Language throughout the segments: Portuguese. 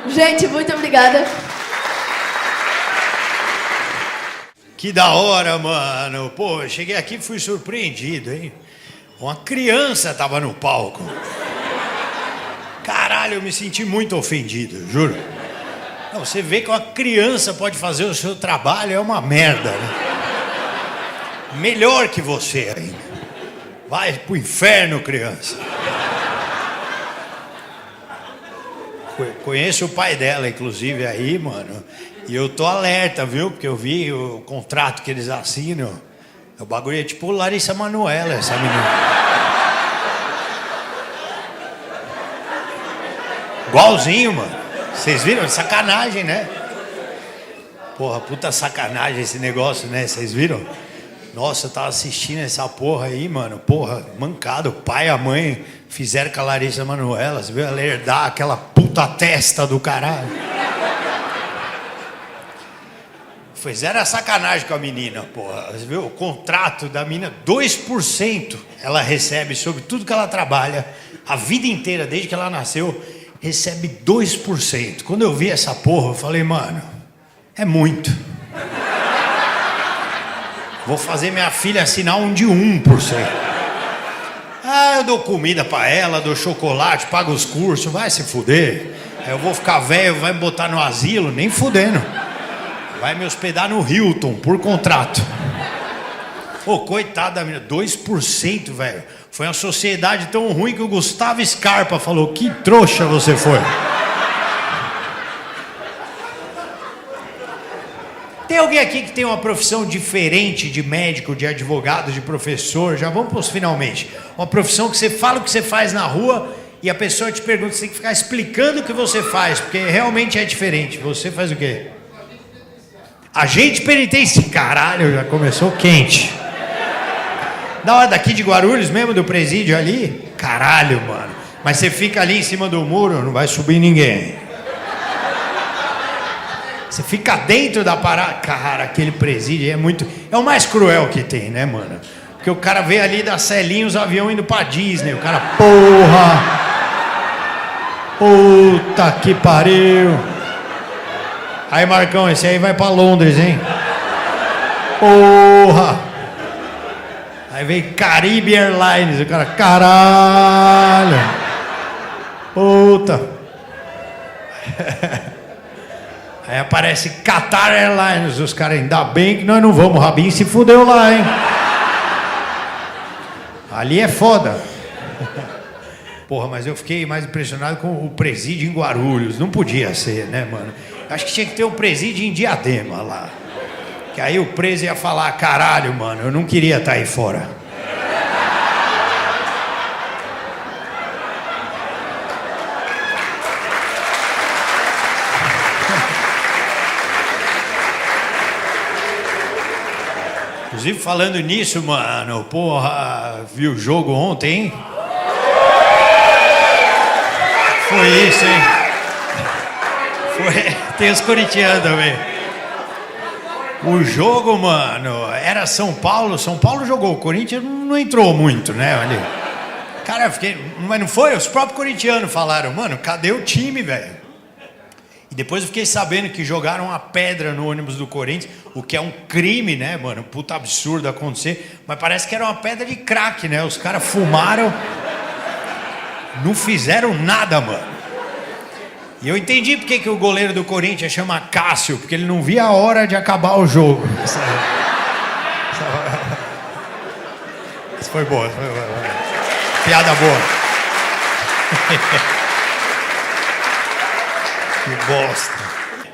Gente, muito obrigada. Que da hora, mano. Pô, eu cheguei aqui e fui surpreendido, hein? Uma criança tava no palco. Caralho, eu me senti muito ofendido, juro. Não, você vê que uma criança pode fazer o seu trabalho, é uma merda, né? Melhor que você ainda. Vai pro inferno, criança. Conheço o pai dela, inclusive, aí, mano. E eu tô alerta, viu? Porque eu vi o contrato que eles assinam. O bagulho é tipo Larissa Manoela, essa menina. Igualzinho, mano. Vocês viram? Sacanagem, né? Porra, puta sacanagem esse negócio, né? Vocês viram? Nossa, eu tava assistindo essa porra aí, mano. Porra, mancado. O pai e a mãe fizeram com a Larissa Manoela. Você viu ela herdar aquela puta testa do caralho. Fizeram a sacanagem com a menina, porra. Você viu? O contrato da menina, 2% ela recebe sobre tudo que ela trabalha. A vida inteira, desde que ela nasceu, recebe 2%. Quando eu vi essa porra, eu falei, mano, é muito. Vou fazer minha filha assinar um de 1%. Ah, eu dou comida pra ela, dou chocolate, pago os cursos, vai se fuder. Aí eu vou ficar velho, vai me botar no asilo, nem fudendo. Vai me hospedar no Hilton, por contrato. Ô, coitada da menina, 2%, velho. Foi uma sociedade tão ruim que o Gustavo Scarpa falou, que trouxa você foi. Tem alguém aqui que tem uma profissão diferente de médico, de advogado, de professor? Já vamos para os finalmente. Uma profissão que você fala o que você faz na rua e a pessoa te pergunta, você tem que ficar explicando o que você faz, porque realmente é diferente. Você faz o quê? Agente penitenciário. Caralho, já começou quente. Da hora daqui de Guarulhos mesmo, do presídio ali? Caralho, mano. Mas você fica ali em cima do muro, não vai subir ninguém. Você fica dentro da parada. Cara, aquele presídio é muito... É o mais cruel que tem, né, mano? Porque o cara vê ali da celinha os aviões indo pra Disney. O cara, porra! Puta que pariu! Aí, Marcão, esse aí vai pra Londres, hein? Porra! Aí vem Caribe Airlines, o cara, caralho! Puta! Aí aparece Qatar Airlines, os caras, ainda bem que nós não vamos, o Rabin se fudeu lá, hein? Ali é foda. Porra, mas eu fiquei mais impressionado com o presídio em Guarulhos, não podia ser, né, mano? Acho que tinha que ter um presídio em Diadema lá. Que aí o preso ia falar, caralho, mano, eu não queria estar aí fora. Inclusive, falando nisso, mano, porra, viu o jogo ontem, hein? Foi isso, hein? Foi, tem os corintianos também. O jogo, mano, era São Paulo jogou, o Corinthians não entrou muito, né, ali. Cara, eu fiquei, mas não foi? Os próprios corintianos falaram, mano, cadê o time, velho? E depois eu fiquei sabendo que jogaram uma pedra no ônibus do Corinthians, o que é um crime, né, mano, puta absurdo acontecer, mas parece que era uma pedra de crack, né, os caras fumaram, não fizeram nada, mano. E eu entendi porque que o goleiro do Corinthians chama Cássio, porque ele não via a hora de acabar o jogo. Isso foi boa, foi boa. Piada boa. Que bosta.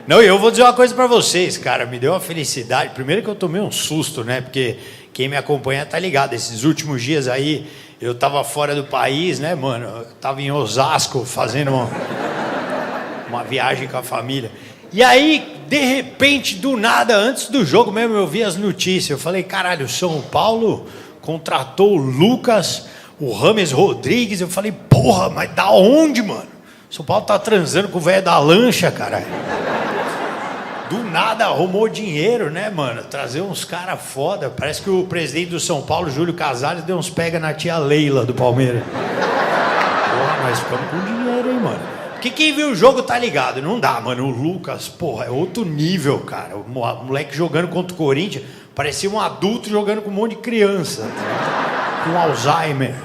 Não, e eu vou dizer uma coisa pra vocês, cara, me deu uma felicidade. Primeiro que eu tomei um susto, né, porque quem me acompanha tá ligado. Esses últimos dias aí, eu tava fora do país, né, mano, eu tava em Osasco fazendo uma viagem com a família. E aí, de repente, do nada, antes do jogo mesmo, eu vi as notícias. Eu falei, caralho, o São Paulo contratou o Lucas, o Rames Rodrigues. Eu falei, porra, mas da onde, mano? São Paulo tá transando com o velho da lancha, caralho. Do nada arrumou dinheiro, né, mano? Trazer uns caras foda. Parece que o presidente do São Paulo, Júlio Casares, deu uns pega na tia Leila do Palmeiras. Porra, nós ficamos com dinheiro, hein, mano? Porque quem viu o jogo tá ligado. Não dá, mano. O Lucas, porra, é outro nível, cara. O moleque jogando contra o Corinthians, parecia um adulto jogando com um monte de criança. Tá? Com Alzheimer.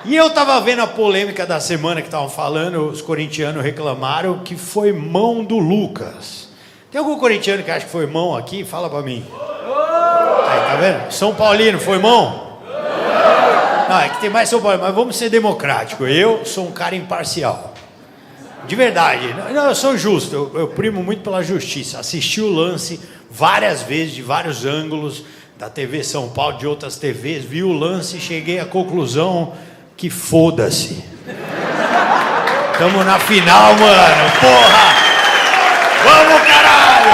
E eu tava vendo a polêmica da semana que estavam falando, os corintianos reclamaram que foi mão do Lucas. Tem algum corintiano que acha que foi mão aqui? Fala pra mim. Aí, tá vendo? São Paulino, foi mão? Não, é que tem mais São Paulo, mas vamos ser democráticos. Eu sou um cara imparcial. De verdade. Não, eu sou justo, eu primo muito pela justiça. Assisti o lance várias vezes, de vários ângulos, da TV São Paulo, de outras TVs. Vi o lance e cheguei à conclusão que foda-se. Tamo na final, mano. Porra! Vamos, caralho!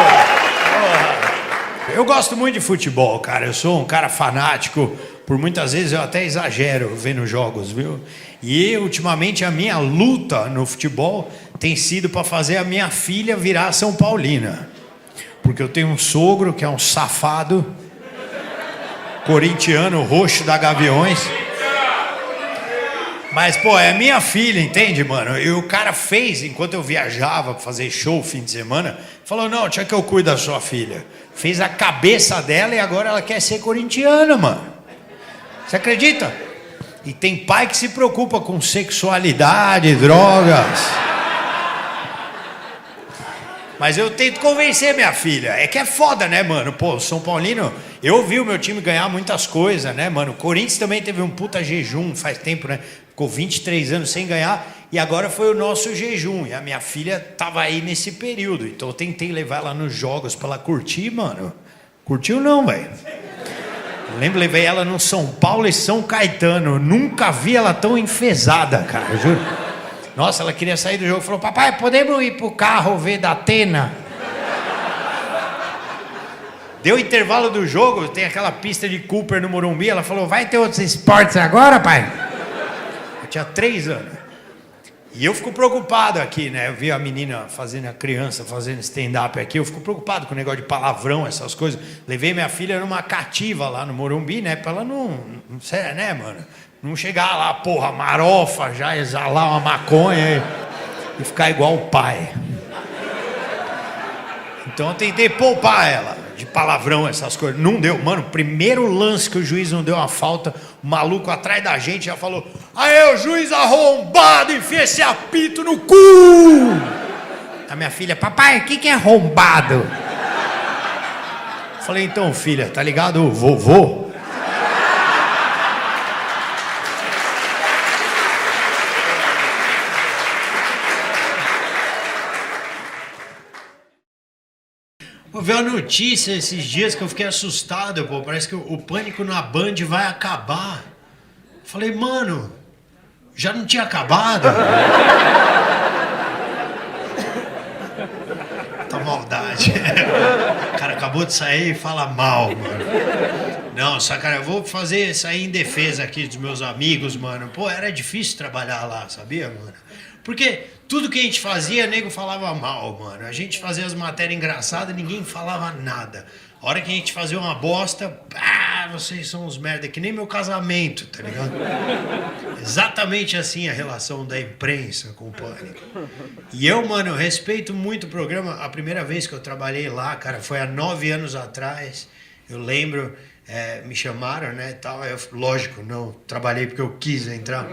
Porra. Eu gosto muito de futebol, cara. Eu sou um cara fanático. Por muitas vezes eu até exagero vendo jogos, viu? E ultimamente a minha luta no futebol tem sido para fazer a minha filha virar São Paulina. Porque eu tenho um sogro que é um safado, corintiano, roxo da Gaviões. Mas, pô, é minha filha, entende, mano? E o cara fez, enquanto eu viajava pra fazer show fim de semana, falou, não, tinha que eu cuido da sua filha. Fez a cabeça dela e agora ela quer ser corintiana, mano. Você acredita? E tem pai que se preocupa com sexualidade, drogas. Mas eu tento convencer minha filha. É que é foda, né, mano? Pô, São Paulino, eu vi o meu time ganhar muitas coisas, né, mano? O Corinthians também teve um puta jejum faz tempo, né? Ficou 23 anos sem ganhar e agora foi o nosso jejum. E a minha filha tava aí nesse período. Então eu tentei levar ela nos jogos pra ela curtir, mano. Curtiu não, velho. Levei ela no São Paulo e São Caetano. Nunca vi ela tão enfesada, cara, juro. Nossa, ela queria sair do jogo. Falou, papai, podemos ir pro carro ver da Atena? Deu intervalo do jogo, tem aquela pista de Cooper no Morumbi. Ela falou, vai ter outros esportes agora, pai? Eu tinha 3 anos. E eu fico preocupado aqui, né? Eu vi a menina fazendo, a criança fazendo stand-up aqui. Eu fico preocupado com o negócio de palavrão, essas coisas. Levei minha filha numa cativa lá no Morumbi, né? Pra ela não sério, né, mano? Não chegar lá, porra, marofa, já exalar uma maconha e ficar igual o pai. Então eu tentei poupar ela de palavrão, essas coisas. Não deu. Mano, primeiro lance que o juiz não deu uma falta, o maluco atrás da gente já falou, aê, o juiz arrombado, enfia esse apito no cu! A minha filha, papai, o que é arrombado? Falei, então, filha, tá ligado o vovô? Eu vi a notícia esses dias que eu fiquei assustado, pô. Parece que o pânico na Band vai acabar. Falei, mano, já não tinha acabado? Tá maldade. O cara acabou de sair e fala mal, mano. Não, cara, eu vou sair em defesa aqui dos meus amigos, mano. Pô, era difícil trabalhar lá, sabia, mano? Porque tudo que a gente fazia, nego falava mal, mano. A gente fazia as matérias engraçadas, ninguém falava nada. A hora que a gente fazia uma bosta, vocês são uns merda, que nem meu casamento, tá ligado? Exatamente assim a relação da imprensa com o Pânico. E eu, mano, eu respeito muito o programa. A primeira vez que eu trabalhei lá, cara, foi há 9 anos atrás. Eu lembro, me chamaram, né, tal. Eu, lógico, não trabalhei porque eu quis entrar.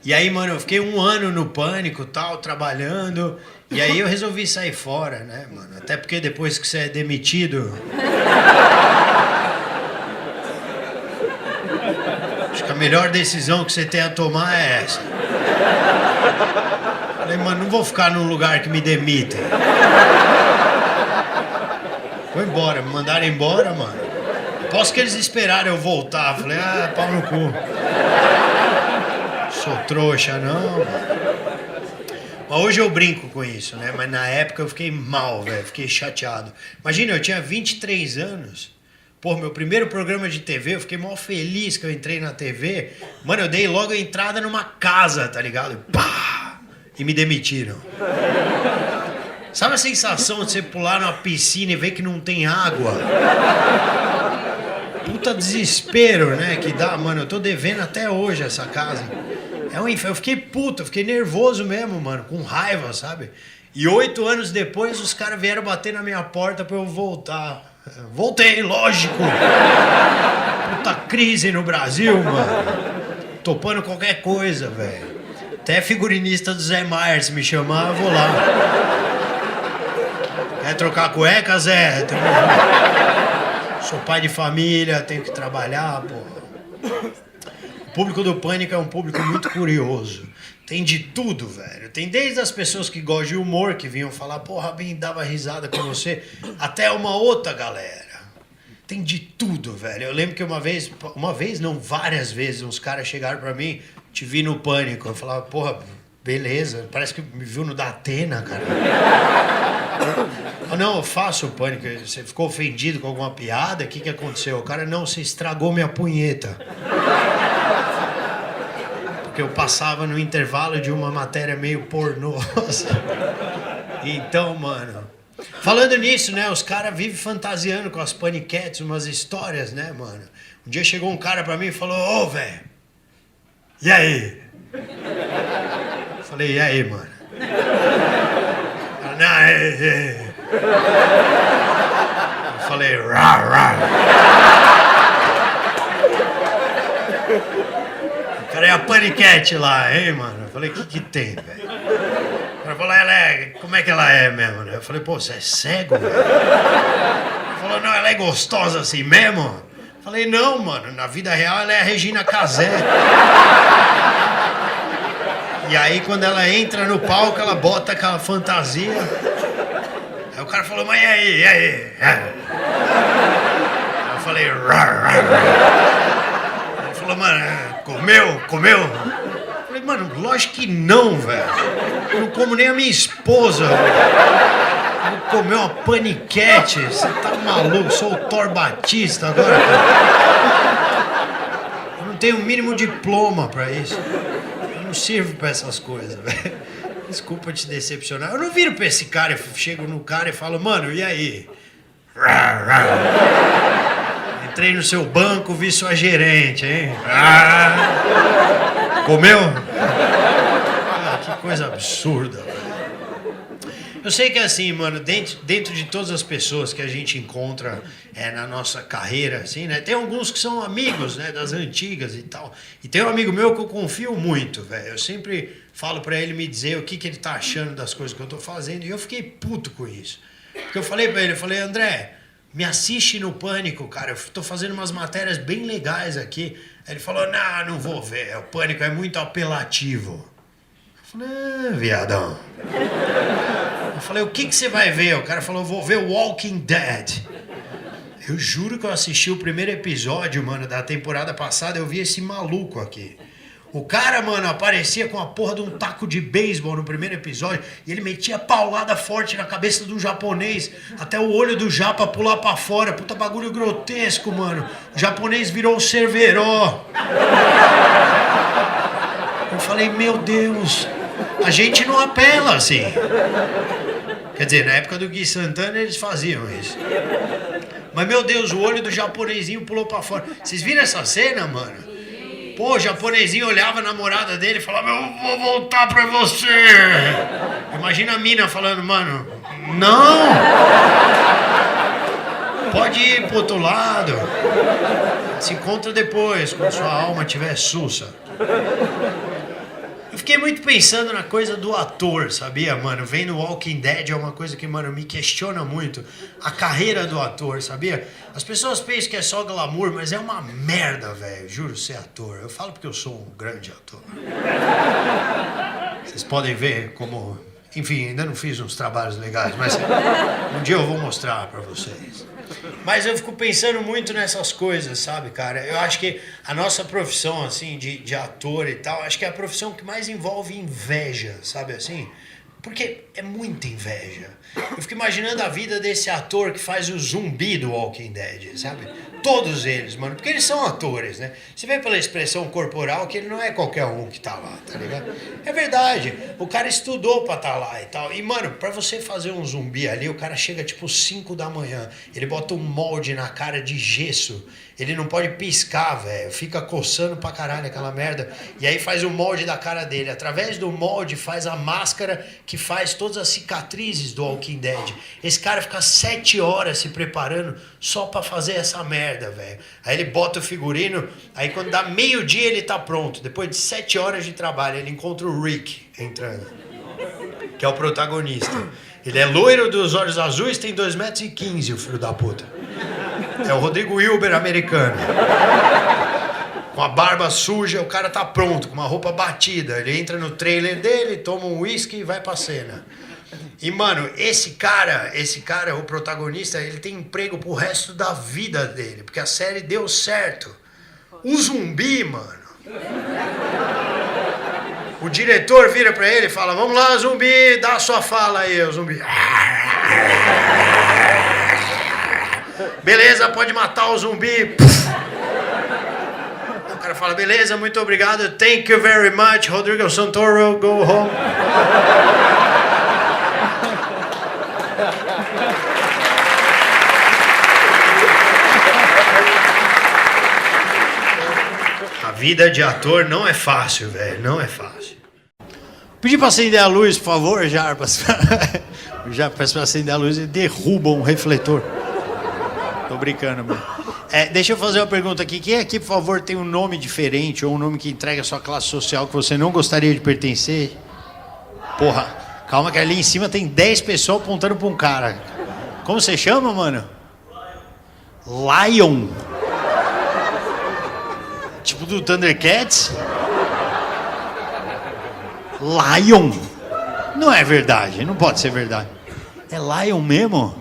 E aí, mano, eu fiquei 1 ano no Pânico, tal, trabalhando. E aí eu resolvi sair fora, né, mano? Até porque depois que você é demitido... Acho que a melhor decisão que você tem a tomar é essa. Falei, mano, não vou ficar num lugar que me demitem. Vou embora, me mandaram embora, mano. Posso que eles esperaram eu voltar. Falei, pau no cu. Sou trouxa, não. Mas hoje eu brinco com isso, né? Mas na época eu fiquei mal, velho. Fiquei chateado. Imagina, eu tinha 23 anos. Pô, meu primeiro programa de TV, eu fiquei mó feliz que eu entrei na TV. Mano, eu dei logo a entrada numa casa, tá ligado? Pá! E me demitiram. Sabe a sensação de você pular numa piscina e ver que não tem água? Puta desespero, né? Que dá, mano. Eu tô devendo até hoje essa casa. É um inferno. Eu fiquei puto, eu fiquei nervoso mesmo, mano, com raiva, sabe? E 8 anos depois, os caras vieram bater na minha porta pra eu voltar. Voltei, lógico. Puta crise no Brasil, mano. Topando qualquer coisa, velho. Até figurinista do Zé Maier, se me chamar, eu vou lá. Quer trocar cueca, Zé? Sou pai de família, tenho que trabalhar, porra. O público do Pânico é um público muito curioso. Tem de tudo, velho. Tem desde as pessoas que gostam de humor, que vinham falar, porra, Rabin, dava risada com você, até uma outra galera. Tem de tudo, velho. Eu lembro que uma vez não, várias vezes, uns caras chegaram pra mim, te vi no Pânico. Eu falava, porra, beleza, parece que me viu no Datena, cara. Não, eu faço o Pânico. Você ficou ofendido com alguma piada? O que aconteceu? O cara, não, você estragou minha punheta. Porque eu passava no intervalo de uma matéria meio pornosa. Então, mano... Falando nisso, né? Os caras vivem fantasiando com as paniquetes, umas histórias, né, mano? Um dia chegou um cara pra mim e falou, ô, velho, e aí? Eu falei, e aí, mano? Eu falei, rá, rá. O cara é a paniquete lá, hein, mano? Eu falei, o que tem, velho? O cara falou, como é que ela é mesmo? Eu falei, pô, você é cego, velho? Ele falou, não, ela é gostosa assim mesmo? Eu falei, não, mano, na vida real ela é a Regina Casé. E aí, quando ela entra no palco, ela bota aquela fantasia. Aí o cara falou, mas e aí, e aí? Eu falei, rar, rar. Ele falou, mano, comeu? Eu falei, mano, lógico que não, velho. Eu não como nem a minha esposa. Eu não comeu uma paniquete. Você tá maluco? Sou o Thor Batista agora, cara. Eu não tenho o mínimo diploma pra isso. Eu não sirvo pra essas coisas, velho. Desculpa te decepcionar. Eu não viro pra esse cara, eu chego no cara e falo, mano, e aí? Entrei no seu banco, vi sua gerente, hein? Comeu? Que coisa absurda, velho. Eu sei que é assim, mano, dentro de todas as pessoas que a gente encontra na nossa carreira, assim, né? Tem alguns que são amigos, né, das antigas e tal. E tem um amigo meu que eu confio muito, velho. Eu sempre falo pra ele me dizer o que ele tá achando das coisas que eu tô fazendo. E eu fiquei puto com isso. Porque eu falei pra ele, André, me assiste no Pânico, cara. Eu tô fazendo umas matérias bem legais aqui. Aí ele falou, não vou ver. O Pânico é muito apelativo. Eu falei, viadão. Eu falei, o que você vai ver? O cara falou, vou ver Walking Dead. Eu juro que eu assisti o primeiro episódio, mano, da temporada passada. Eu vi esse maluco aqui. O cara, mano, aparecia com a porra de um taco de beisebol no primeiro episódio e ele metia paulada forte na cabeça do japonês até o olho do japa pular pra fora. Puta bagulho grotesco, mano. O japonês virou o Cerveró. Eu falei, meu Deus, a gente não apela assim. Quer dizer, na época do Gui Santana eles faziam isso. Mas, meu Deus, o olho do japonesinho pulou pra fora. Vocês viram essa cena, mano? Pô, o japonesinho olhava a namorada dele e falava, eu vou voltar pra você. Imagina a mina falando, mano, não. Pode ir pro outro lado. Se encontra depois, quando sua alma estiver sussa. Eu fiquei muito pensando na coisa do ator, sabia, mano? Vendo Walking Dead é uma coisa que, mano, me questiona muito. A carreira do ator, sabia? As pessoas pensam que é só glamour, mas é uma merda, velho. Juro, ser ator. Eu falo porque eu sou um grande ator. Vocês podem ver como... Enfim, ainda não fiz uns trabalhos legais, mas um dia eu vou mostrar pra vocês. Mas eu fico pensando muito nessas coisas, sabe, cara? Eu acho que a nossa profissão, assim, de ator e tal, acho que é a profissão que mais envolve inveja, sabe assim? Porque é muita inveja. Eu fico imaginando a vida desse ator que faz o zumbi do Walking Dead, sabe? Todos eles, mano, porque eles são atores, né? Você vê pela expressão corporal que ele não é qualquer um que tá lá, tá ligado? É verdade, o cara estudou pra tá lá e tal. E, mano, pra você fazer um zumbi ali, o cara chega tipo 5 da manhã, ele bota um molde na cara de gesso, ele não pode piscar, velho. Fica coçando pra caralho aquela merda. E aí faz o molde da cara dele. Através do molde faz a máscara que faz todas as cicatrizes do Walking Dead. Esse cara fica 7 horas se preparando só pra fazer essa merda, velho. Aí ele bota o figurino, aí quando dá meio-dia ele tá pronto. Depois de 7 horas de trabalho, ele encontra o Rick entrando, que é o protagonista. Ele é loiro, dos olhos azuis, tem 2,15 m, o filho da puta. É o Rodrigo Hilbert americano. Com a barba suja, o cara tá pronto, com uma roupa batida. Ele entra no trailer dele, toma um uísque e vai pra cena. E, mano, esse cara, o protagonista, ele tem emprego pro resto da vida dele, porque a série deu certo. O zumbi, mano. O diretor vira pra ele e fala: vamos lá, zumbi, dá a sua fala aí, o zumbi. Beleza, pode matar o zumbi. O cara fala: beleza, muito obrigado, thank you very much, Rodrigo Santoro, go home. A vida de ator não é fácil, velho, não é fácil. Pedi pra acender a luz, por favor, Jarbas. Já peço pra acender a luz e derruba um refletor. Tô brincando, mano. Deixa eu fazer uma pergunta aqui. Quem aqui, por favor, tem um nome diferente ou um nome que entrega a sua classe social que você não gostaria de pertencer? Porra, calma que ali em cima tem 10 pessoas apontando pra um cara. Como você chama, mano? Lion. Tipo do Thundercats? Lion. Não é verdade, não pode ser verdade. É Lion mesmo?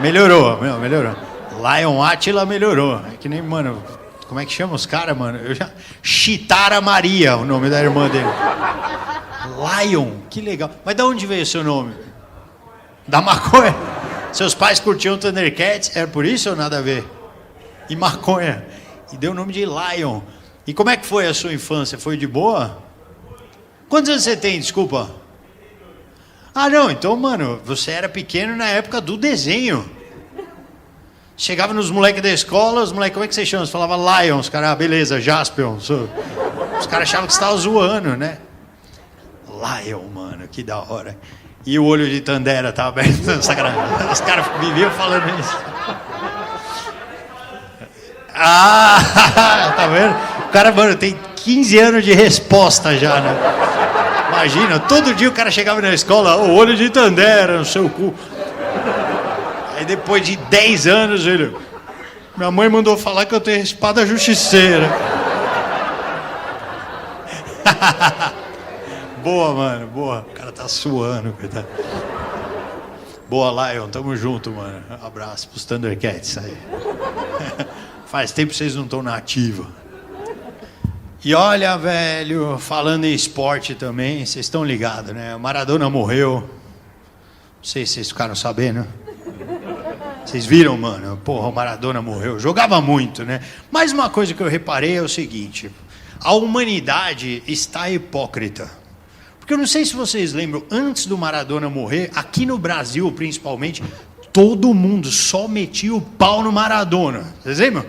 Melhorou. Lion Attila melhorou. É que nem, mano, como é que chama os caras, mano? Chitara Maria, o nome da irmã dele. Lion, que legal. Mas de onde veio o seu nome? Da maconha? Seus pais curtiam Thundercats? Era por isso ou nada a ver? E maconha. E deu o nome de Lion. E como é que foi a sua infância? Foi de boa? Quantos anos você tem, desculpa? Ah, não, então, mano, você era pequeno na época do desenho. Chegava nos moleques da escola, os moleques, como é que você chama? Você falava Lion, os caras, beleza, Jaspion. Os caras achavam que você estava zoando, né? Lion, mano, que da hora. E o olho de Tandera tava aberto, sacanagem. Os caras viviam falando isso. Ah, tá vendo? O cara, mano, tem 15 anos de resposta já, né? Imagina, todo dia o cara chegava na escola, o olho de Tandera no seu cu. Aí depois de 10 anos, ele... Minha mãe mandou falar que eu tenho espada justiceira. Boa, mano, boa. O cara tá suando, coitado. Boa, Lion, tamo junto, mano. Um abraço pros Thundercats aí. Faz tempo que vocês não estão na ativa. E olha, velho, falando em esporte também, vocês estão ligados, né? O Maradona morreu. Não sei se vocês ficaram sabendo. Vocês viram, mano? Porra, o Maradona morreu. Jogava muito, né? Mas uma coisa que eu reparei é o seguinte: a humanidade está hipócrita. Porque eu não sei se vocês lembram, antes do Maradona morrer, aqui no Brasil principalmente, todo mundo só metia o pau no Maradona. Vocês lembram?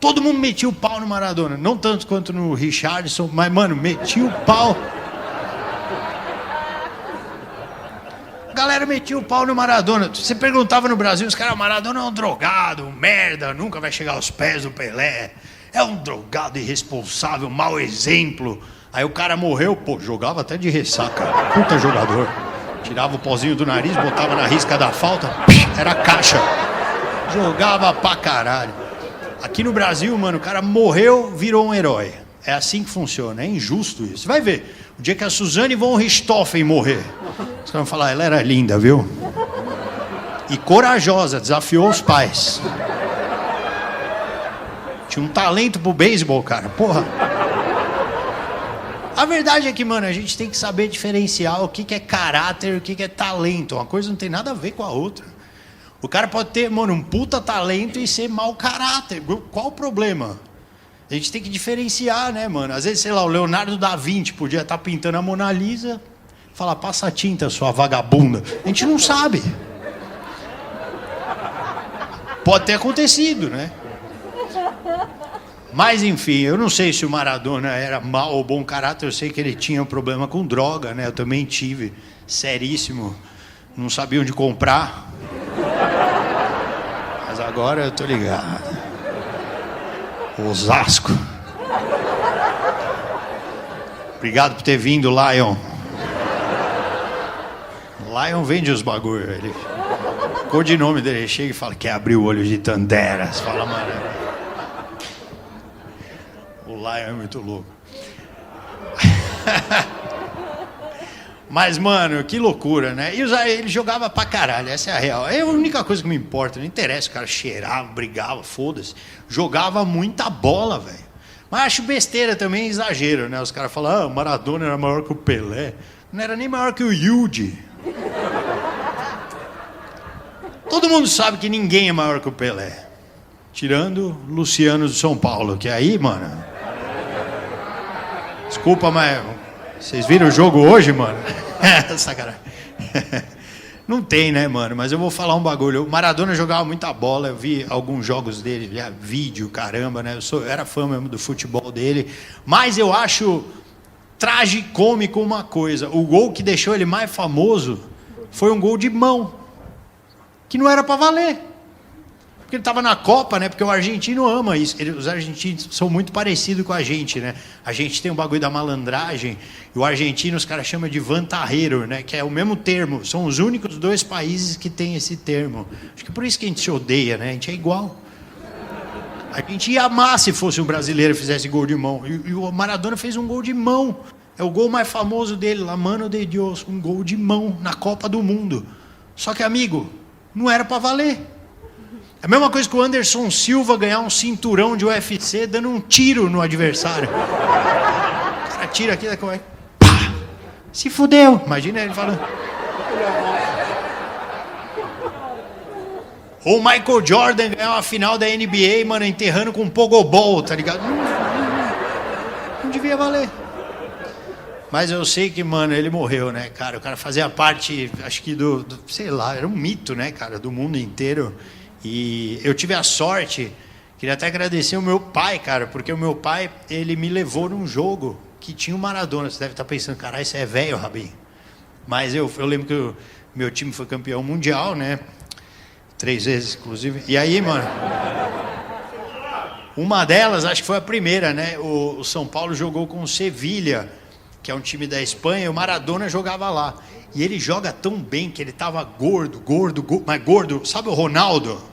Todo mundo metia o pau no Maradona. Não tanto quanto no Richarlison, mas, mano, metia o pau. A galera metia o pau no Maradona. Você perguntava no Brasil, os caras, Maradona é um drogado, um merda, nunca vai chegar aos pés do Pelé. É um drogado irresponsável, mau exemplo. Aí o cara morreu, pô, jogava até de ressaca. Puta jogador. Tirava o pozinho do nariz, botava na risca da falta, era caixa. Jogava pra caralho. Aqui no Brasil, mano, o cara morreu, virou um herói. É assim que funciona, é injusto isso. Vai ver, o dia que a Suzane von Richthofen morrer, os caras vão falar, ela era linda, viu? E corajosa, desafiou os pais. Tinha um talento pro beisebol, cara, porra. A verdade é que, mano, a gente tem que saber diferenciar o que é caráter e o que é talento. Uma coisa não tem nada a ver com a outra. O cara pode ter, mano, um puta talento e ser mau caráter. Qual o problema? A gente tem que diferenciar, né, mano? Às vezes, sei lá, o Leonardo da Vinci podia estar pintando a Mona Lisa, falar, passa a tinta, sua vagabunda. A gente não sabe. pode ter acontecido, né? Mas, enfim, eu não sei se o Maradona era mau ou bom caráter, eu sei que ele tinha um problema com droga, né? Eu também tive, seríssimo, não sabia onde comprar. Mas agora eu tô ligado. Osasco. Obrigado por ter vindo, Lion. Lion vende os bagulho. Ele... O codinome dele chega e fala: quer abrir o olho de Tanderas. Fala, mano. O Lion é muito louco. Mas, mano, que loucura, né? E ele jogava pra caralho, essa é a real. É a única coisa que me importa, não interessa, o cara cheirava, brigava, foda-se. Jogava muita bola, velho. Mas acho besteira também, exagero, né? Os caras falam, o Maradona era maior que o Pelé. Não era nem maior que o Yudi. Todo mundo sabe que ninguém é maior que o Pelé. Tirando Luciano do São Paulo, que aí, mano... Desculpa, mas... Vocês viram o jogo hoje, mano? Sacanagem. Não tem, né, mano? Mas eu vou falar um bagulho. O Maradona jogava muita bola. Eu vi alguns jogos dele, vídeo, caramba, né? Eu era fã mesmo do futebol dele. Mas eu acho tragicômico uma coisa. O gol que deixou ele mais famoso foi um gol de mão. Que não era pra valer. Porque ele estava na Copa, né? Porque o argentino ama isso. Os argentinos são muito parecidos com a gente, né? A gente tem um bagulho da malandragem. E o argentino, os caras chamam de vantarreiro, né? Que é o mesmo termo. São os únicos 2 países que têm esse termo. Acho que é por isso que a gente se odeia, né? A gente é igual. A gente ia amar se fosse um brasileiro e fizesse gol de mão. E o Maradona fez um gol de mão. É o gol mais famoso dele, La Mano de Dios. Um gol de mão na Copa do Mundo. Só que, amigo, não era para valer. É a mesma coisa que o Anderson Silva ganhar um cinturão de UFC dando um tiro no adversário. O cara tira aqui, como é? Pá! Se fudeu. Imagina ele falando. Ou o Michael Jordan ganhar uma final da NBA, mano, enterrando com um pogobol, tá ligado? Não devia valer. Mas eu sei que, mano, ele morreu, né, cara? O cara fazia parte, acho que sei lá, era um mito, né, cara, do mundo inteiro. E eu tive a sorte, queria até agradecer o meu pai, cara, porque o meu pai, ele me levou num jogo que tinha o Maradona. Você deve estar pensando, caralho, isso é velho, Rabin. Mas eu lembro que o meu time foi campeão mundial, né? 3 vezes, inclusive. E aí, mano, uma delas, acho que foi a primeira, né? O São Paulo jogou com o Sevilha, que é um time da Espanha, e o Maradona jogava lá. E ele joga tão bem que ele tava gordo, mas gordo, sabe o Ronaldo?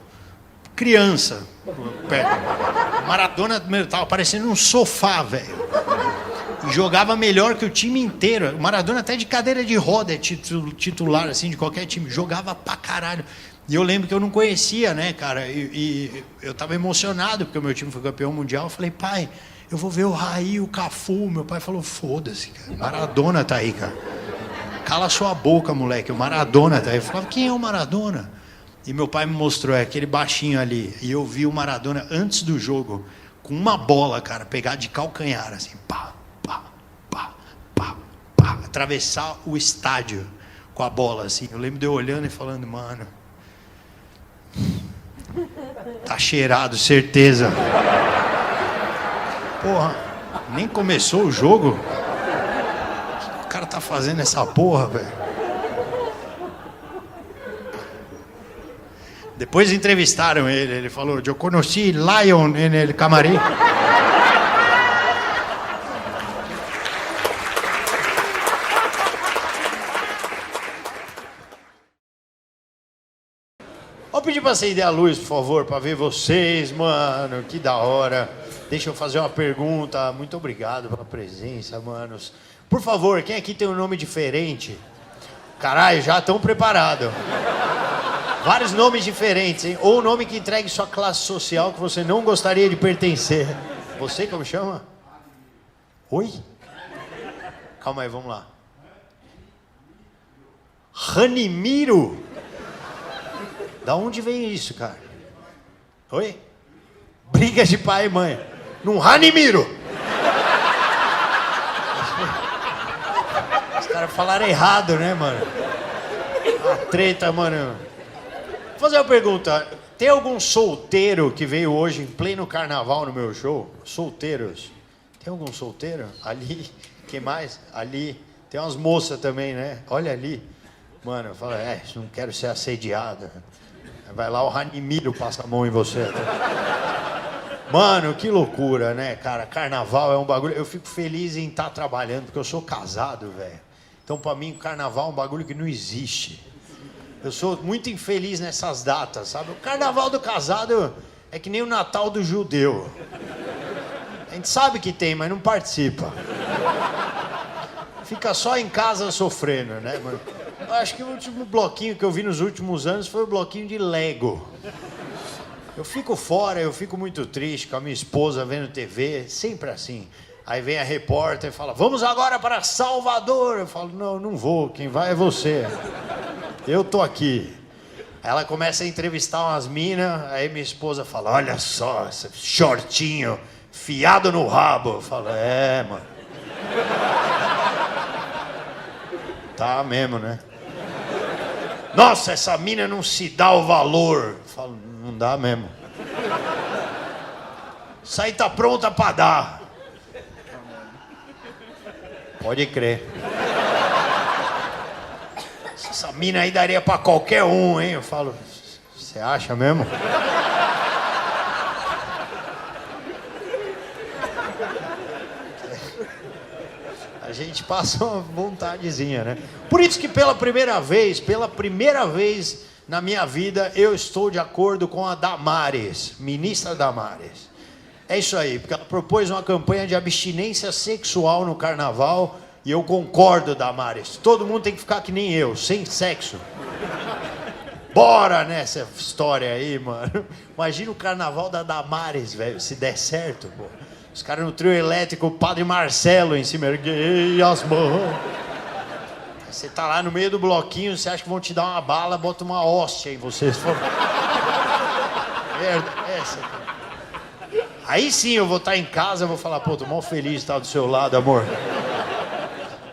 Criança. O Maradona tava parecendo um sofá, velho. E jogava melhor que o time inteiro. O Maradona até de cadeira de roda é titular, assim, de qualquer time. Jogava pra caralho. E eu lembro que eu não conhecia, né, cara? E eu tava emocionado porque o meu time foi campeão mundial. Eu falei, pai, eu vou ver o Raí, o Cafu. Meu pai falou, foda-se, cara. Maradona tá aí, cara. Cala sua boca, moleque, o Maradona tá aí. Eu falava, quem é o Maradona? E meu pai me mostrou, é aquele baixinho ali. E eu vi o Maradona antes do jogo, com uma bola, cara, pegar de calcanhar, assim, pá, pá, pá, pá, pá, atravessar o estádio com a bola, assim. Eu lembro de eu olhando e falando, mano, tá cheirado, certeza. Porra, nem começou o jogo. O cara tá fazendo essa porra, velho. Depois entrevistaram ele falou, eu conheci Lion no camarim. Vou pedir pra acender a luz, por favor, pra ver vocês, mano, que da hora. Deixa eu fazer uma pergunta, muito obrigado pela presença, manos. Por favor, quem aqui tem um nome diferente? Caralho, já estão preparados. Vários nomes diferentes, hein? Ou um nome que entregue sua classe social que você não gostaria de pertencer. Você, como chama? Oi? Calma aí, vamos lá. Ranimiro? Da onde vem isso, cara? Oi? Briga de pai e mãe. Num Ranimiro! Os caras falaram errado, né, mano? A treta, mano. Vou fazer uma pergunta. Tem algum solteiro que veio hoje em pleno carnaval no meu show? Solteiros. Tem algum solteiro? Ali. Quem mais? Ali. Tem umas moças também, né? Olha ali. Mano, eu falo, não quero ser assediado. Vai lá, o Ranimiro passa a mão em você. Mano, que loucura, né, cara? Carnaval é um bagulho... Eu fico feliz em estar trabalhando, porque eu sou casado, velho. Então, pra mim, carnaval é um bagulho que não existe. Eu sou muito infeliz nessas datas, sabe? O carnaval do casado é que nem o Natal do judeu. A gente sabe que tem, mas não participa. Fica só em casa sofrendo, né, mano? Eu acho que o último bloquinho que eu vi nos últimos anos foi o bloquinho de Lego. Eu fico fora, eu fico muito triste com a minha esposa vendo TV, sempre assim. Aí vem a repórter e fala, vamos agora para Salvador. Eu falo, não vou, quem vai é você. Eu tô aqui. Aí ela começa a entrevistar umas minas, aí minha esposa fala, olha só, esse shortinho fiado no rabo. Eu falo, mano. Tá mesmo, né? Nossa, essa mina não se dá o valor. Eu falo, não dá mesmo. Isso aí tá pronta pra dar. Pode crer. Essa mina aí daria pra qualquer um, hein? Eu falo, você acha mesmo? A gente passa uma vontadezinha, né? Por isso que pela primeira vez na minha vida, eu estou de acordo com a Damares, ministra Damares. É isso aí, porque ela propôs uma campanha de abstinência sexual no carnaval e eu concordo, Damares. Todo mundo tem que ficar que nem eu, sem sexo. Bora nessa história aí, mano. Imagina o carnaval da Damares, velho, se der certo, pô. Os caras no trio elétrico, o Padre Marcelo em cima, erguei as mãos. Você tá lá no meio do bloquinho, você acha que vão te dar uma bala, bota uma hóstia em você. Essa. Aí sim eu vou estar em casa, eu vou falar, pô, tô mó feliz de estar do seu lado, amor.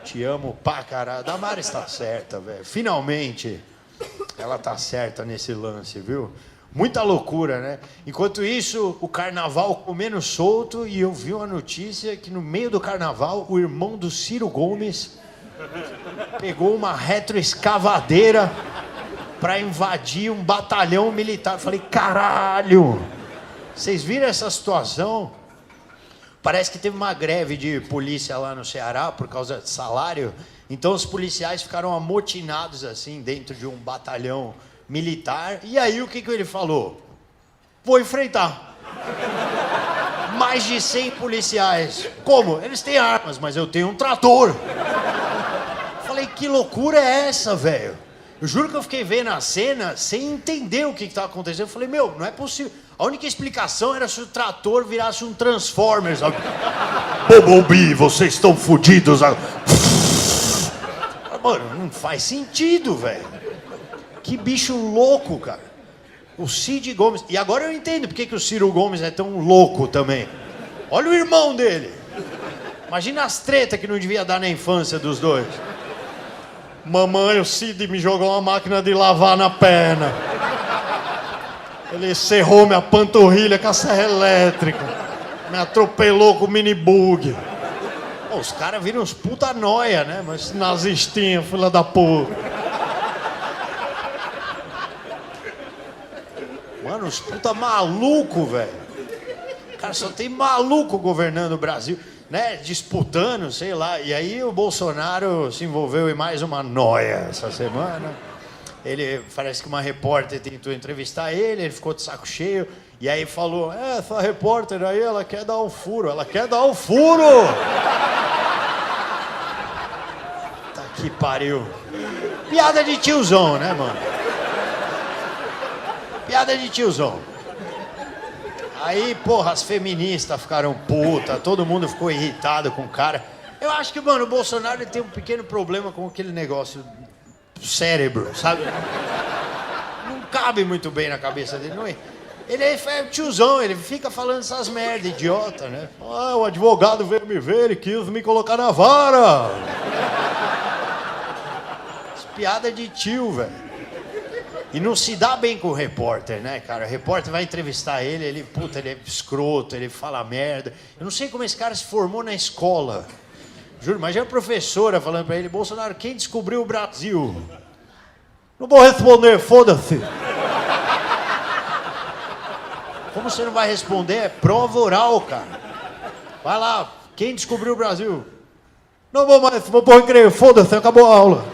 Te amo pra caralho. Damares tá certa, velho. Finalmente, ela tá certa nesse lance, viu? Muita loucura, né? Enquanto isso, o carnaval comendo solto, e eu vi uma notícia que no meio do carnaval, o irmão do Ciro Gomes pegou uma retroescavadeira para invadir um batalhão militar. Eu falei, caralho! Vocês viram essa situação? Parece que teve uma greve de polícia lá no Ceará por causa de salário. Então os policiais ficaram amotinados assim dentro de um batalhão militar. E aí o que ele falou? Vou enfrentar. Mais de 100 policiais. Como? Eles têm armas, mas eu tenho um trator. Falei, que loucura é essa, velho? Eu juro que eu fiquei vendo a cena sem entender o que estava acontecendo. Eu falei, meu, não é possível. A única explicação era se o trator virasse um Transformers. Bumblebee, vocês estão fodidos. Mano, não faz sentido, velho. Que bicho louco, cara. O Cid Gomes. E agora eu entendo porque que o Ciro Gomes é tão louco também. Olha o irmão dele. Imagina as tretas que não devia dar na infância dos dois. Mamãe, o Cid me jogou uma máquina de lavar na perna. Ele serrou minha panturrilha com a serra elétrica. Me atropelou com o mini bug. Pô, os caras viram uns puta noia, né? Mas nazistinha, filha da porra. Mano, os puta maluco, velho. Cara, só tem maluco governando o Brasil, né? Disputando, sei lá. E aí o Bolsonaro se envolveu em mais uma noia essa semana. Ele, parece que uma repórter tentou entrevistar ele ficou de saco cheio. E aí falou, essa repórter aí, ela quer dar um furo. Ela quer dar um furo! Tá que pariu. Piada de tiozão, né, mano? Piada de tiozão. Aí, porra, as feministas ficaram putas, todo mundo ficou irritado com o cara. Eu acho que, mano, o Bolsonaro ele tem um pequeno problema com aquele negócio do cérebro, sabe? Não cabe muito bem na cabeça dele, não é? Ele é tiozão, ele fica falando essas merda, idiota, né? Ah, o advogado veio me ver, ele quis me colocar na vara. Piada de tio, velho. E não se dá bem com o repórter, né, cara? O repórter vai entrevistar ele, ele é escroto, ele fala merda. Eu não sei como esse cara se formou na escola. Juro, mas a professora falando pra ele, Bolsonaro, quem descobriu o Brasil? Não vou responder, foda-se. Como você não vai responder? É prova oral, cara. Vai lá, quem descobriu o Brasil? Não vou mais, vou pôr recreio, foda-se, acabou a aula.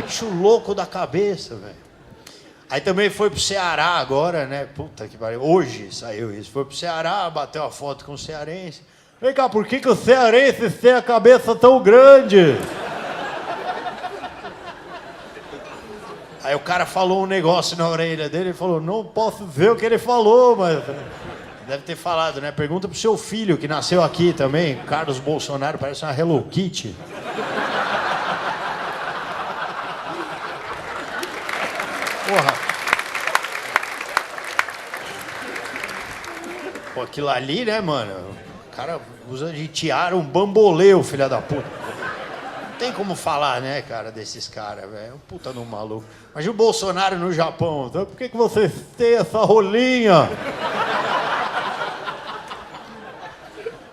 Bicho louco da cabeça, velho. Aí também foi pro Ceará agora, né? Puta que pariu. Hoje saiu isso. Foi pro Ceará, bateu a foto com o cearense. Vem cá, por que os cearenses têm a cabeça tão grande? Aí o cara falou um negócio na orelha dele, ele falou, não posso ver o que ele falou, mas... Deve ter falado, né? Pergunta pro seu filho, que nasceu aqui também, Carlos Bolsonaro, parece uma Hello Kitty. Porra. Pô, aquilo ali, né, mano? O cara usa de tiara um bambolê, filho da puta. Não tem como falar, né, cara, desses caras, velho. É um puta no maluco. Mas o Bolsonaro no Japão, então, por que vocês têm essa rolinha?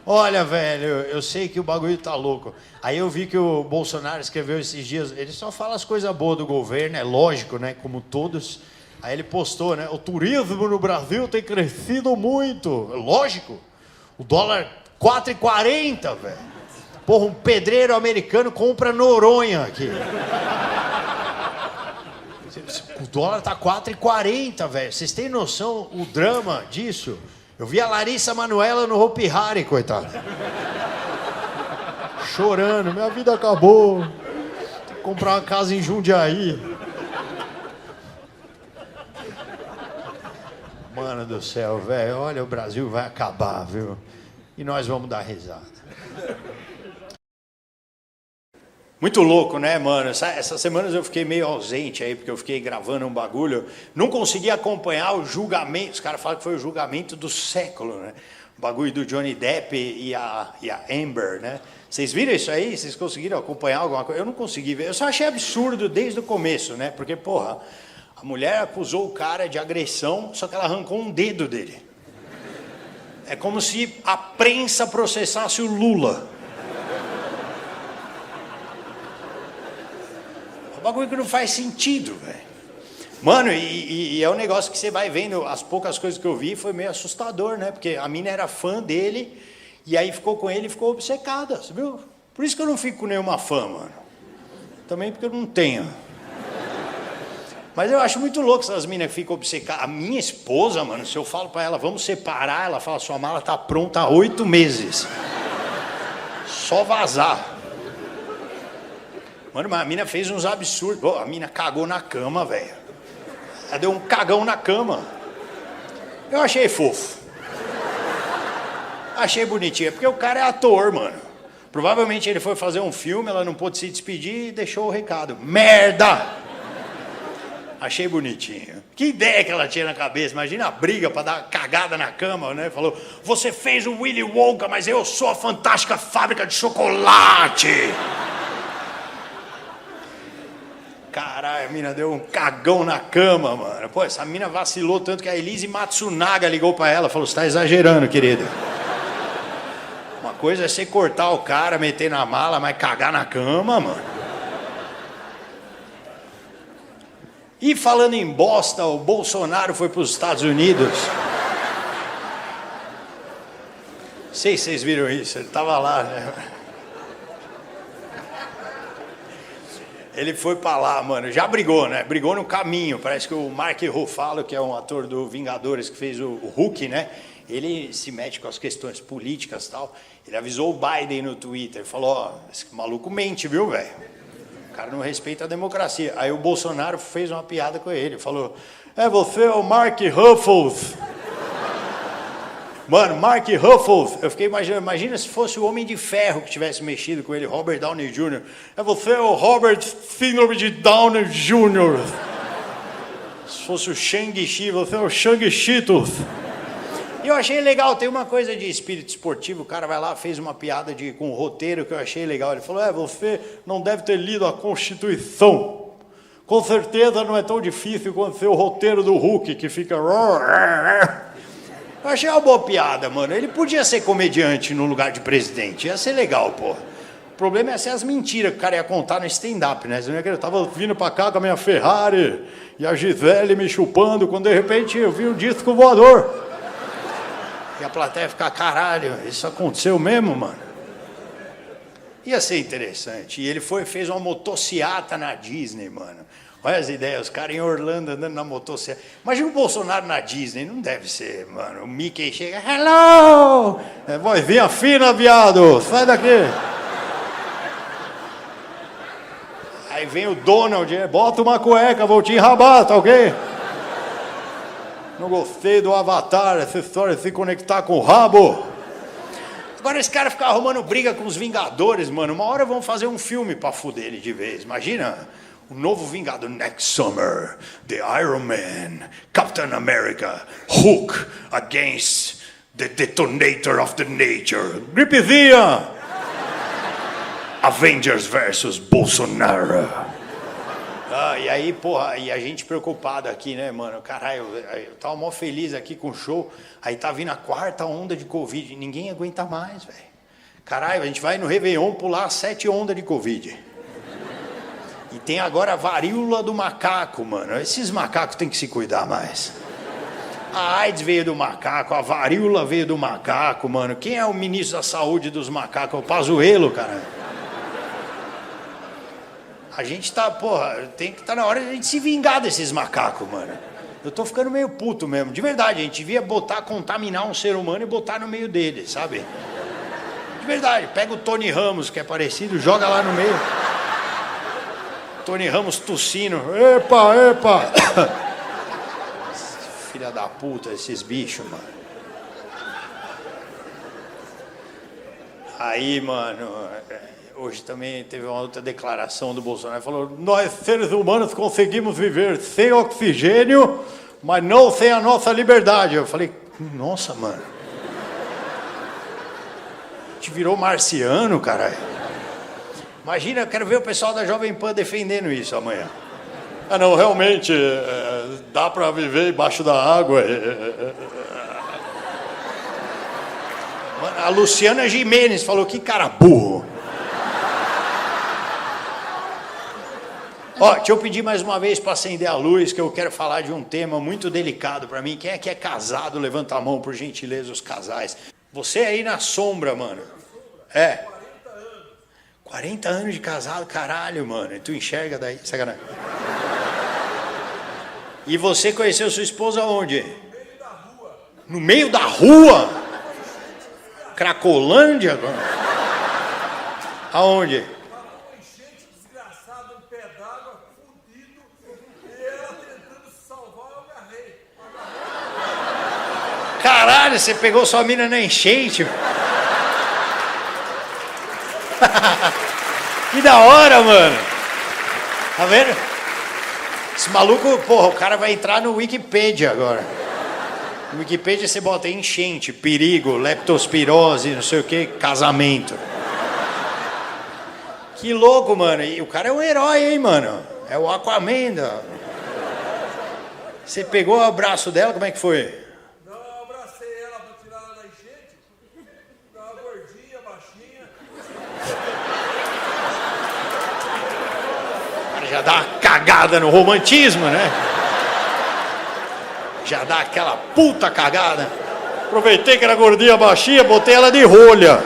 Olha, velho, eu sei que o bagulho tá louco. Aí eu vi que o Bolsonaro escreveu esses dias, ele só fala as coisas boas do governo, é lógico, né, como todos. Aí ele postou, né, o turismo no Brasil tem crescido muito. Lógico, o dólar 4,40, velho. Porra, um pedreiro americano compra Noronha aqui. O dólar tá 4,40, velho. Vocês têm noção o drama disso? Eu vi a Larissa Manoela no Hopi Hari, coitada. Chorando, minha vida acabou. Tem que comprar uma casa em Jundiaí. Mano do céu, velho, olha, o Brasil vai acabar, viu? E nós vamos dar risada. Muito louco, né, mano? Essas semanas eu fiquei meio ausente aí, porque eu fiquei gravando um bagulho. Não consegui acompanhar o julgamento. Os caras falam que foi o julgamento do século, né? O bagulho do Johnny Depp e a Amber, né? Vocês viram isso aí? Vocês conseguiram acompanhar alguma coisa? Eu não consegui ver. Eu só achei absurdo desde o começo, né? Porque, porra, a mulher acusou o cara de agressão, só que ela arrancou um dedo dele. É como se a prensa processasse o Lula. Um bagulho que não faz sentido, velho. Mano, e é um negócio que você vai vendo, as poucas coisas que eu vi, foi meio assustador, né? Porque a mina era fã dele, e aí ficou com ele e ficou obcecada, você viu? Por isso que eu não fico com nenhuma fã, mano. Também porque eu não tenho. Mas eu acho muito louco essas minas que ficam obcecadas. A minha esposa, mano, se eu falo pra ela, vamos separar, ela fala, sua mala tá pronta há 8 meses. Só vazar. Mano, mas a mina fez uns absurdos. Oh, a mina cagou na cama, velho. Ela deu um cagão na cama. Eu achei fofo. Achei bonitinho. Porque o cara é ator, mano. Provavelmente ele foi fazer um filme, ela não pôde se despedir e deixou o recado. Merda! Achei bonitinho. Que ideia que ela tinha na cabeça. Imagina a briga pra dar cagada na cama, né? Falou, você fez o Willy Wonka, mas eu sou a fantástica fábrica de chocolate. Caralho, a mina deu um cagão na cama, mano. Pô, essa mina vacilou tanto que a Elise Matsunaga ligou pra ela. Falou, você tá exagerando, querida. Uma coisa é você cortar o cara, meter na mala, mas cagar na cama, mano. E falando em bosta, o Bolsonaro foi pros Estados Unidos. Não sei se vocês viram isso, ele tava lá, né? Ele foi pra lá, mano, já brigou, né? Brigou no caminho. Parece que o Mark Ruffalo, que é um ator do Vingadores, que fez o Hulk, né? Ele se mete com as questões políticas e tal. Ele avisou o Biden no Twitter, falou, ó, esse maluco mente, viu, velho? O cara não respeita a democracia. Aí o Bolsonaro fez uma piada com ele, falou, você é o Mark Ruffles. Mano, Mark Ruffles, eu fiquei imaginando, imagina se fosse o Homem de Ferro que tivesse mexido com ele, Robert Downey Jr. Você é o Robert Síndrome de Downey Jr. Se fosse o Shang-Chi, você é o Shang-Chitos. E eu achei legal, tem uma coisa de espírito esportivo, o cara vai lá, fez uma piada com o roteiro que eu achei legal. Ele falou, você não deve ter lido a Constituição. Com certeza não é tão difícil quanto ser o roteiro do Hulk, que fica... Eu achei uma boa piada, mano. Ele podia ser comediante no lugar de presidente. Ia ser legal, porra. O problema é ser as mentiras que o cara ia contar no stand-up, né? Eu tava vindo pra cá com a minha Ferrari e a Gisele me chupando, quando de repente eu vi um disco voador. E a plateia ficar, caralho, isso aconteceu mesmo, mano? Ia ser interessante. E ele fez uma motociata na Disney, mano. Olha as ideias, os caras em Orlando andando na motocicleta. Imagina o Bolsonaro na Disney, não deve ser, mano. O Mickey chega, hello! Vozinha fina, viado, sai daqui. Aí vem o Donald, bota uma cueca, vou te enrabar, tá ok? Não gostei do Avatar, essa história de se conectar com o rabo. Agora esse cara fica arrumando briga com os Vingadores, mano. Uma hora vão fazer um filme pra fuder ele de vez, imagina. O novo Vingador, Next Summer, The Iron Man, Captain America, Hulk against the Detonator of the Nature. Gripezinha! Avengers versus Bolsonaro. E aí, porra, e a gente preocupado aqui, né, mano? Caralho, eu tava mó feliz aqui com o show. Aí tá vindo a 4ª onda de Covid. Ninguém aguenta mais, velho. Caralho, a gente vai no Réveillon pular 7 ondas de Covid. E tem agora a varíola do macaco, mano. Esses macacos têm que se cuidar mais. A AIDS veio do macaco, a varíola veio do macaco, mano. Quem é o ministro da saúde dos macacos? É o Pazuello, cara. A gente tá, porra, tem que estar na hora de a gente se vingar desses macacos, mano. Eu tô ficando meio puto mesmo. De verdade, a gente devia contaminar um ser humano e botar no meio dele, sabe? De verdade, pega o Tony Ramos, que é parecido, joga lá no meio. Tony Ramos tossindo. Epa! Filha da puta, esses bichos, mano. Aí, mano, hoje também teve uma outra declaração do Bolsonaro. Ele falou, nós seres humanos conseguimos viver sem oxigênio, mas não sem a nossa liberdade. Eu falei, nossa, mano. A gente virou marciano, caralho. Imagina, eu quero ver o pessoal da Jovem Pan defendendo isso amanhã. Não, realmente, dá para viver embaixo da água. Mano, a Luciana Gimenez falou, que cara burro. Deixa eu pedir mais uma vez para acender a luz, que eu quero falar de um tema muito delicado para mim. Quem é que é casado? Levanta a mão, por gentileza, os casais. Você aí na sombra, mano. 40 anos de casado, caralho, mano. E tu enxerga daí, sacanagem. E você conheceu sua esposa onde? No meio da rua? Cracolândia? Aonde? Caralho, você pegou sua mina na enchente. Que da hora, mano. Tá vendo? Esse maluco, porra, o cara vai entrar no Wikipedia agora. No Wikipedia você bota enchente, perigo, leptospirose, não sei o que, casamento. Que louco, mano. E o cara é um herói, hein, mano. É o Aquaman. Você pegou o abraço dela, como é que foi? Não, eu abracei ela pra tirar ela da enchente. Tava gordinha, baixinha. Já dá uma cagada no romantismo, né? Já dá aquela puta cagada. Aproveitei que era gordinha, baixinha, botei ela de rolha.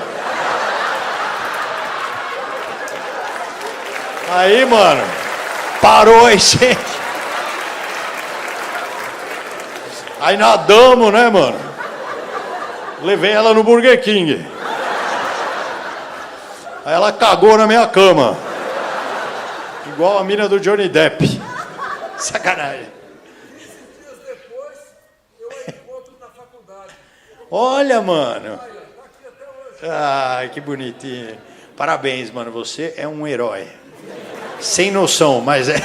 Aí, mano, parou a enchente. Aí nadamos, né, mano? Levei ela no Burger King. Aí ela cagou na minha cama. Igual a mina do Johnny Depp. Sacanagem. 15 dias depois, eu a encontro na faculdade. Olha, mano. Tá aqui até hoje. Ai, que bonitinho. Parabéns, mano. Você é um herói. Sem noção, mas é.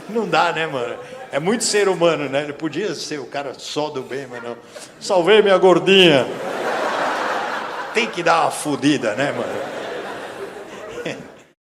Não dá, né, mano? É muito ser humano, né? Ele podia ser o cara só do bem, mas não. Salvei minha gordinha. Tem que dar uma fudida, né, mano?